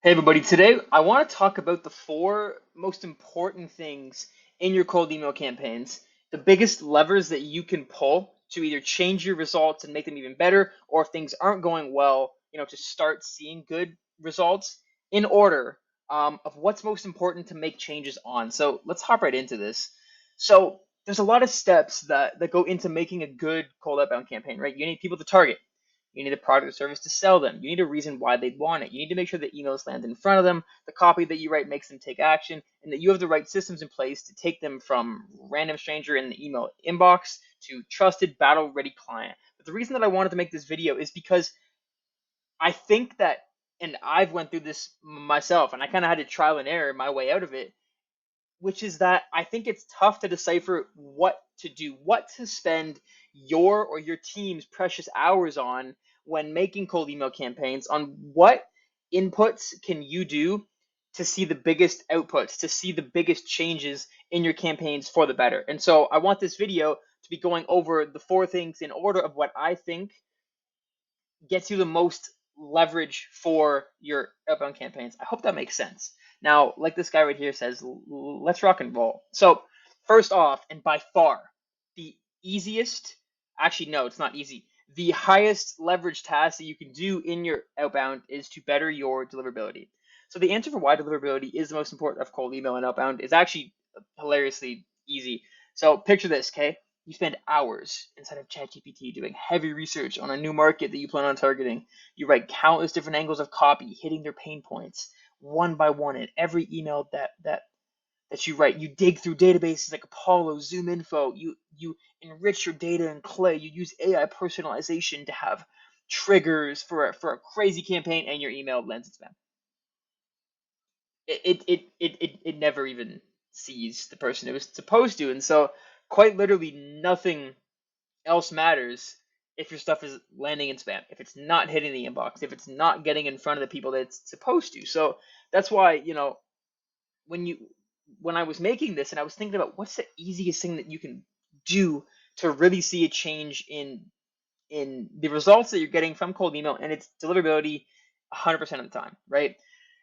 Hey everybody, today I want to talk about the four most important things in your cold email campaigns, the biggest levers that you can pull to either change your results and make them even better, or if things aren't going well, to start seeing good results in order of what's most important to make changes on. So let's hop right into this. So there's a lot of steps that go into making a good cold outbound campaign, right? You need people to target. You need a product or service to sell them. You need a reason why they'd want it. You need to make sure that emails land in front of them, the copy that you write makes them take action, and that you have the right systems in place to take them from random stranger in the email inbox to trusted battle ready client. But the reason that I wanted to make this video is because I think that, and I've went through this myself, and I kind of had to trial and error my way out of it, which is that I think it's tough to decipher what to do, what to spend your or your team's precious hours on when making cold email campaigns, on what inputs can you do to see the biggest outputs, to see the biggest changes in your campaigns for the better. And so I want this video to be going over the four things in order of what I think gets you the most leverage for your outbound campaigns. I hope that makes sense. Now, like this guy right here says, let's rock and roll. So, first off, and by far, the easiest, actually, no, it's not easy. The highest leverage task that you can do in your outbound is to better your deliverability. So, the answer for why deliverability is the most important of cold email and outbound is actually hilariously easy. So, picture this, okay? You spend hours inside of ChatGPT doing heavy research on a new market that you plan on targeting. You write countless different angles of copy, hitting their pain points one by one in every email that you write. You dig through databases like Apollo, ZoomInfo. You enrich your data in Clay. You use AI personalization to have triggers for a crazy campaign, and your email lands in spam. It never even sees the person it was supposed to, and so quite literally nothing else matters if your stuff is landing in spam, if it's not hitting the inbox, if it's not getting in front of the people that it's supposed to. So that's why, when you when I was making this and I was thinking about what's the easiest thing that you can do to really see a change in the results that you're getting from cold email and its deliverability 100% of the time, right?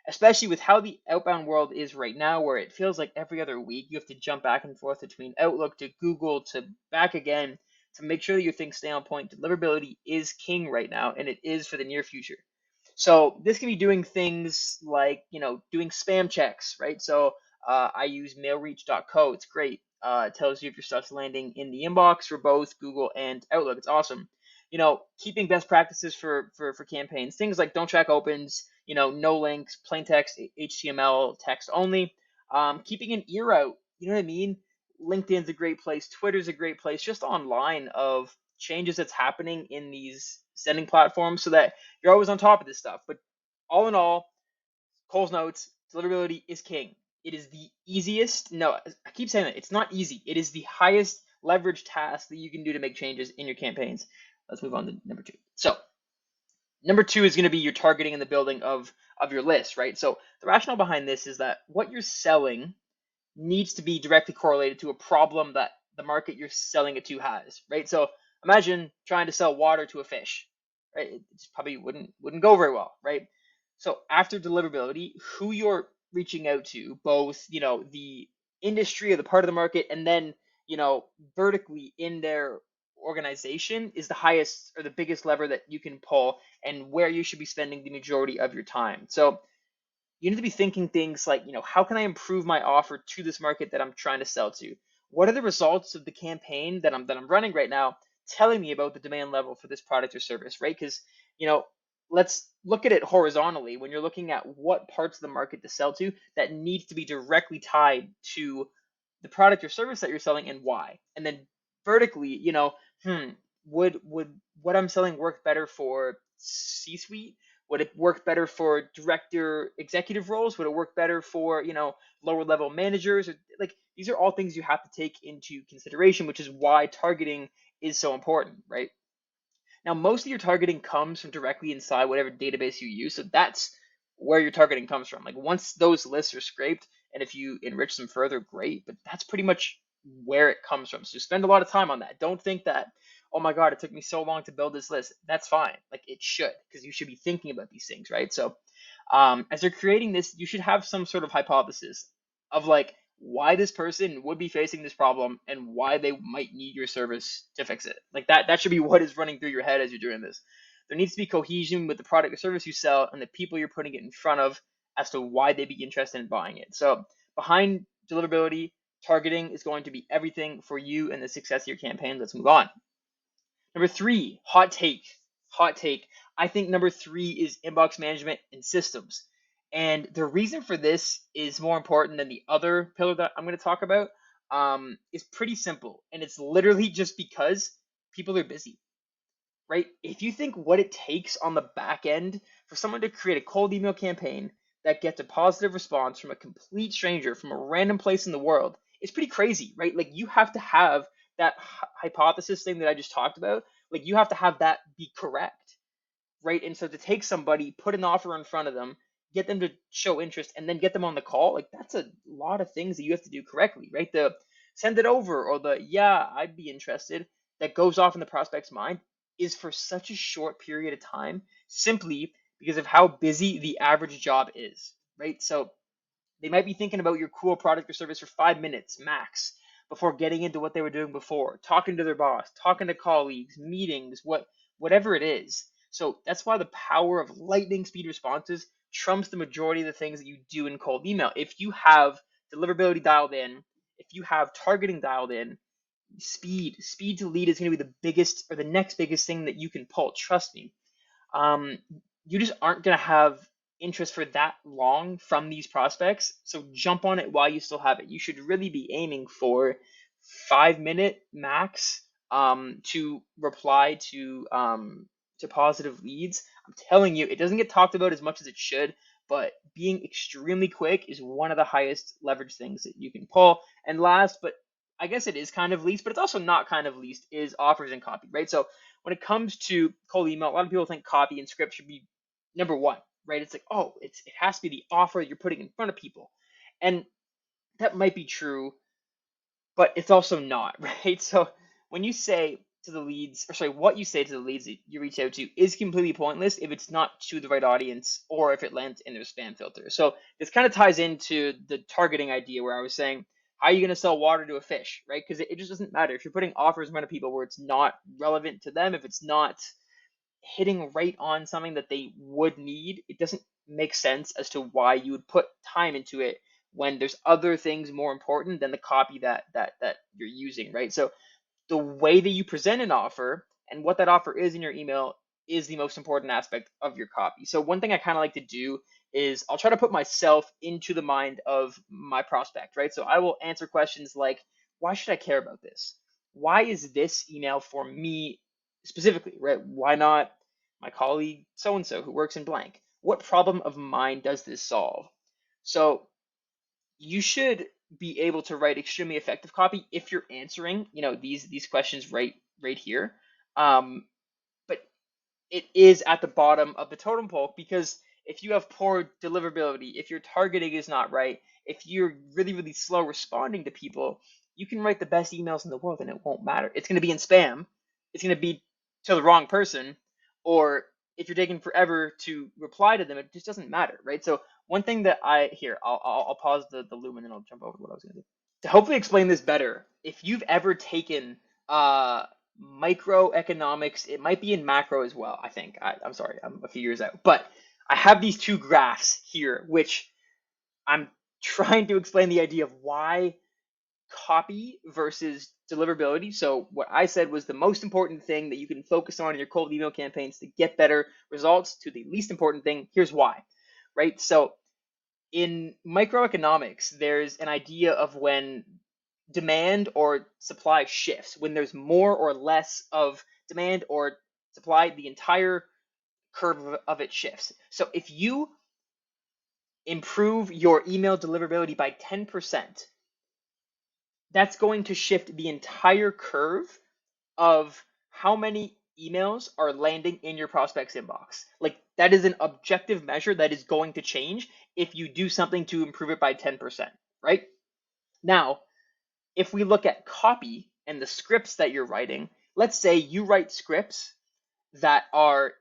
Especially with how the outbound world is right now, where it feels like every other week you have to jump back and forth between Outlook to Google to back again to make sure that your things stay on point. Deliverability is king right now, and it is for the near future. So this can be doing things like, doing spam checks, right? So I use mailreach.co. It's great. It tells you if your stuff's landing in the inbox for both Google and Outlook. It's awesome. Keeping best practices for campaigns, things like don't track opens, no links, plain text, HTML, text only. Keeping an ear out, you know what I mean? LinkedIn's a great place, Twitter's a great place, just online of changes that's happening in these sending platforms so that you're always on top of this stuff. But all in all, Cole's notes, deliverability is king. It is the easiest. No, I keep saying that. It's not easy. It is the highest leverage task that you can do to make changes in your campaigns. Let's move on to number two. So, number two is going to be your targeting and the building of your list, right? So, the rationale behind this is that what you're selling needs to be directly correlated to a problem that the market you're selling it to has, right? So, imagine trying to sell water to a fish, right? It probably wouldn't go very well, right? So after deliverability, who you're reaching out to, both, the industry or the part of the market, and then, vertically in their organization is the highest or the biggest lever that you can pull and where you should be spending the majority of your time. So you need to be thinking things like, how can I improve my offer to this market that I'm trying to sell to? What are the results of the campaign that I'm running right now telling me about the demand level for this product or service, right? Because, you know, let's look at it horizontally. When you're looking at what parts of the market to sell to, that needs to be directly tied to the product or service that you're selling and why. And then vertically, would what I'm selling work better for C-suite? Would it work better for director executive roles? Would it work better for, lower level managers? Or, like, these are all things you have to take into consideration, which is why targeting is so important, right? Now, most of your targeting comes from directly inside whatever database you use. So that's where your targeting comes from. Like, once those lists are scraped, and if you enrich them further, great. But that's pretty much where it comes from. So spend a lot of time on that. Don't think that, oh my God, it took me so long to build this list. That's fine. Like, it should, because you should be thinking about these things, right? So As you're creating this, you should have some sort of hypothesis of like why this person would be facing this problem and why they might need your service to fix it. Like that should be what is running through your head as you're doing this. There needs to be cohesion with the product or service you sell and the people you're putting it in front of as to why they'd be interested in buying it. So behind deliverability, targeting is going to be everything for you and the success of your campaign. Let's move on. Number 3, hot take. Hot take. I think number 3 is inbox management and systems. And the reason for this is more important than the other pillar that I'm going to talk about. Is pretty simple. And it's literally just because people are busy, right? If you think what it takes on the back end for someone to create a cold email campaign that gets a positive response from a complete stranger from a random place in the world, it's pretty crazy, right? Like you have to have that hypothesis thing that I just talked about. Like you have to have that be correct, right? And so to take somebody, put an offer in front of them, get them to show interest, and then get them on the call, like that's a lot of things that you have to do correctly, right? The send it over or the yeah, I'd be interested that goes off in the prospect's mind is for such a short period of time simply because of how busy the average job is, right? So they might be thinking about your cool product or service for 5 minutes max before getting into what they were doing before, talking to their boss, talking to colleagues, meetings, whatever it is. So that's why the power of lightning speed responses trumps the majority of the things that you do in cold email. If you have deliverability dialed in, if you have targeting dialed in, speed to lead is going to be the biggest or the next biggest thing that you can pull. Trust me. Um, you just aren't going to have interest for that long from these prospects. So jump on it while you still have it. You should really be aiming for 5 minute max to reply to positive leads. I'm telling you, it doesn't get talked about as much as it should, but being extremely quick is one of the highest leverage things that you can pull. And last, but I guess it is kind of least, but it's also not kind of least, is offers and copy, right? So when it comes to cold email, a lot of people think copy and script should be number one, right? It's like, oh, it has to be the offer you're putting in front of people. And that might be true, but it's also not, right? So when you say to the leads, or sorry, what you say to the leads that you reach out to is completely pointless if it's not to the right audience or if it lands in their spam filter. So this kind of ties into the targeting idea where I was saying, how are you going to sell water to a fish, right? Because it just doesn't matter. If you're putting offers in front of people where it's not relevant to them, if it's not hitting right on something that they would need, it doesn't make sense as to why you would put time into it when there's other things more important than the copy that you're using, right? So the way that you present an offer and what that offer is in your email is the most important aspect of your copy. So one thing I kind of like to do is I'll try to put myself into the mind of my prospect, right? So I will answer questions like, why should I care about this? Why is this email for me specifically, right? Why not my colleague so and so who works in blank? What problem of mine does this solve? So you should be able to write extremely effective copy if you're answering, these questions right here. But it is at the bottom of the totem pole because if you have poor deliverability, if your targeting is not right, if you're really, really slow responding to people, you can write the best emails in the world and it won't matter. It's going to be in spam. It's going to be to the wrong person. Or if you're taking forever to reply to them, it just doesn't matter, right? So one thing that I'll pause the loom and then I'll jump over to what I was going to do. To hopefully explain this better, if you've ever taken microeconomics, it might be in macro as well, I think. I'm sorry, I'm a few years out. But I have these two graphs here, which I'm trying to explain the idea of why copy versus deliverability. So what I said was the most important thing that you can focus on in your cold email campaigns to get better results to the least important thing. Here's why, right? So in microeconomics, there's an idea of when demand or supply shifts, when there's more or less of demand or supply, the entire curve of it shifts. So if you improve your email deliverability by 10%, that's going to shift the entire curve of how many emails are landing in your prospect's inbox. Like that is an objective measure that is going to change if you do something to improve it by 10%, right? Now, if we look at copy and the scripts that you're writing, let's say you write scripts that are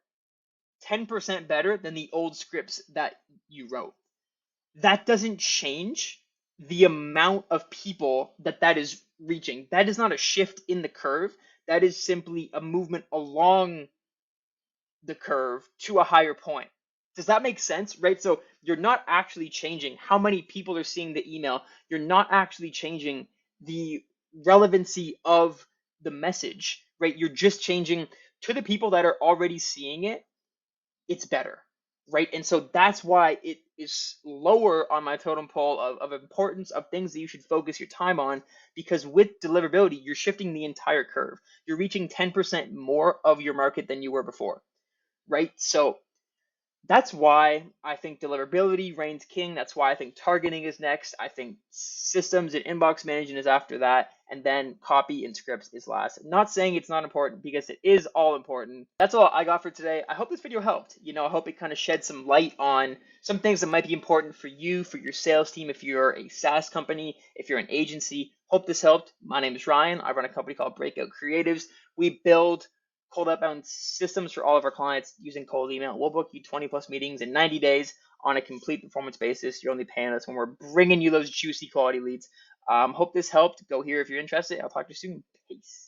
10% better than the old scripts that you wrote. That doesn't change the amount of people that is reaching. That is not a shift in the curve. That is simply a movement along the curve to a higher point. Does that make sense? Right? So you're not actually changing how many people are seeing the email. You're not actually changing the relevancy of the message, right? You're just changing to the people that are already seeing it, it's better, right? And so that's why it is lower on my totem pole of importance of things that you should focus your time on, because with deliverability, you're shifting the entire curve. You're reaching 10% more of your market than you were before, right? So that's why I think deliverability reigns king. That's why I think targeting is next. I think systems and inbox management is after that. And then copy and scripts is last. I'm not saying it's not important, because it is all important. That's all I got for today. I hope this video helped. I hope it kind of shed some light on some things that might be important for you, for your sales team, if you're a SaaS company, if you're an agency. Hope this helped. My name is Ryan. I run a company called Breakout Creatives. We build cold outbound systems for all of our clients using cold email. We'll book you 20 plus meetings in 90 days on a complete performance basis. You're only paying us when we're bringing you those juicy quality leads. Hope this helped. Go here if you're interested. I'll talk to you soon. Peace.